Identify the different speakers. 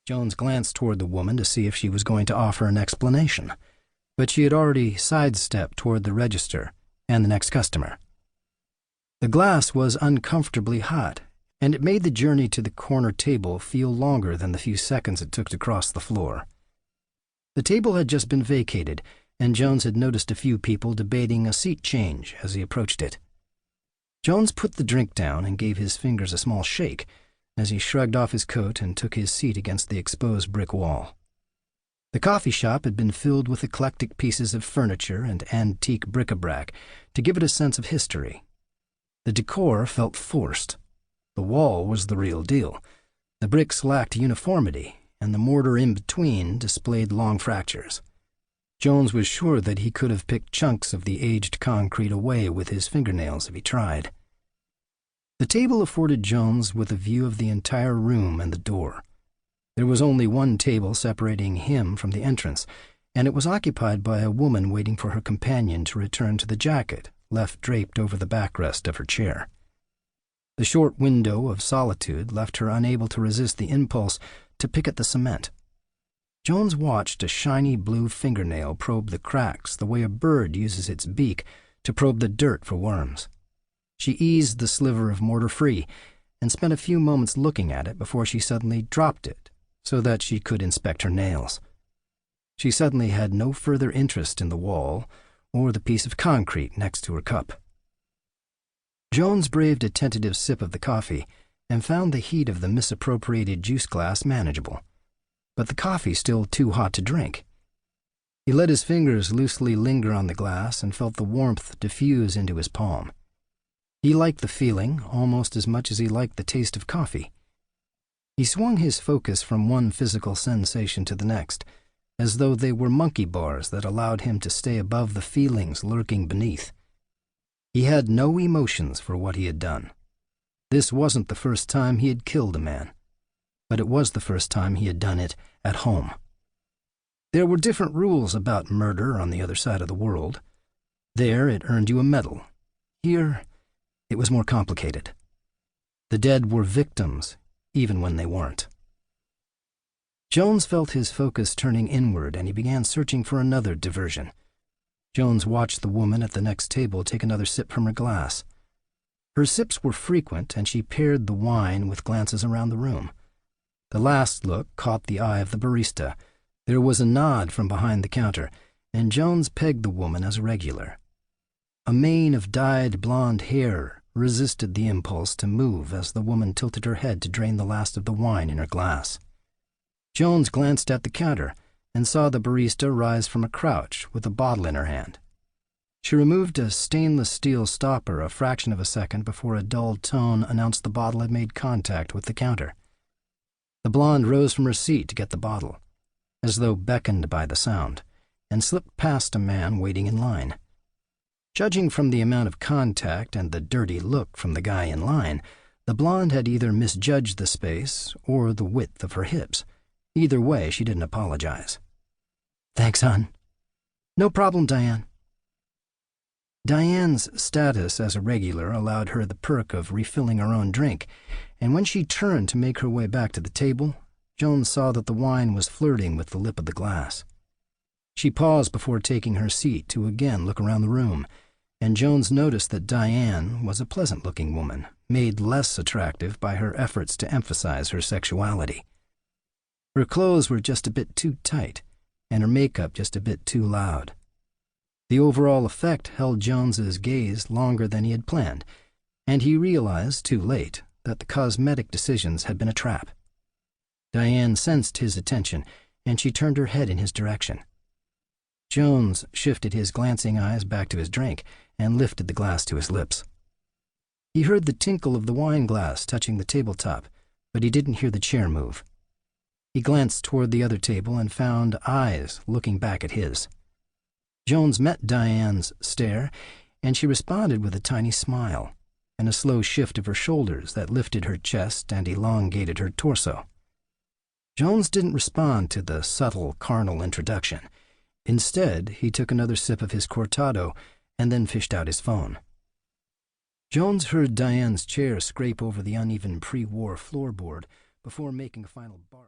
Speaker 1: Jones glanced toward the woman to see if she was going to offer an explanation, but she had already sidestepped toward the register and the next customer. The glass was uncomfortably hot, and it made the journey to the corner table feel longer than the few seconds it took to cross the floor. The table had just been vacated, and Jones had noticed a few people debating a seat change as he approached it. Jones put the drink down and gave his fingers a small shake as he shrugged off his coat and took his seat against the exposed brick wall. The coffee shop had been filled with eclectic pieces of furniture and antique bric-a-brac to give it a sense of history. The decor felt forced. The wall was the real deal. The bricks lacked uniformity, and the mortar in between displayed long fractures. Jones was sure that he could have picked chunks of the aged concrete away with his fingernails if he tried. The table afforded Jones with a view of the entire room and the door. There was only one table separating him from the entrance, and it was occupied by a woman waiting for her companion to return to the jacket left draped over the backrest of her chair. The short window of solitude left her unable to resist the impulse to pick at the cement. Jones watched a shiny blue fingernail probe the cracks the way a bird uses its beak to probe the dirt for worms. She eased the sliver of mortar free and spent a few moments looking at it before she suddenly dropped it so that she could inspect her nails. She suddenly had no further interest in the wall or the piece of concrete next to her cup. Jones braved a tentative sip of the coffee and found the heat of the misappropriated juice glass manageable, but the coffee still too hot to drink. He let his fingers loosely linger on the glass and felt the warmth diffuse into his palm. He liked the feeling almost as much as he liked the taste of coffee. He swung his focus from one physical sensation to the next, as though they were monkey bars that allowed him to stay above the feelings lurking beneath. He had no emotions for what he had done. This wasn't the first time he had killed a man, but it was the first time he had done it at home. There were different rules about murder on the other side of the world. There it earned you a medal. Here it was more complicated. The dead were victims, even when they weren't. Jones felt his focus turning inward, and he began searching for another diversion. Jones watched the woman at the next table take another sip from her glass. Her sips were frequent, and she paired the wine with glances around the room. The last look caught the eye of the barista. There was a nod from behind the counter, and Jones pegged the woman as a regular. A mane of dyed blonde hair resisted the impulse to move as the woman tilted her head to drain the last of the wine in her glass. Jones glanced at the counter and saw the barista rise from a crouch with a bottle in her hand. She removed a stainless steel stopper a fraction of a second before a dull tone announced the bottle had made contact with the counter. The blonde rose from her seat to get the bottle, as though beckoned by the sound, and slipped past a man waiting in line. Judging from the amount of contact and the dirty look from the guy in line, the blonde had either misjudged the space or the width of her hips. Either way, she didn't apologize. "Thanks, hon." "No problem, Diane." Diane's status as a regular allowed her the perk of refilling her own drink, and when she turned to make her way back to the table, Jones saw that the wine was flirting with the lip of the glass. She paused before taking her seat to again look around the room, and Jones noticed that Diane was a pleasant-looking woman, made less attractive by her efforts to emphasize her sexuality. Her clothes were just a bit too tight, and her makeup just a bit too loud. The overall effect held Jones's gaze longer than he had planned, and he realized, too late, that the cosmetic decisions had been a trap. Diane sensed his attention, and she turned her head in his direction. Jones shifted his glancing eyes back to his drink and lifted the glass to his lips. He heard the tinkle of the wine glass touching the tabletop, but he didn't hear the chair move. He glanced toward the other table and found eyes looking back at his. Jones met Diane's stare, and she responded with a tiny smile and a slow shift of her shoulders that lifted her chest and elongated her torso. Jones didn't respond to the subtle carnal introduction. Instead, he took another sip of his cortado and then fished out his phone. Jones heard Diane's chair scrape over the uneven pre-war floorboard before making a final bark.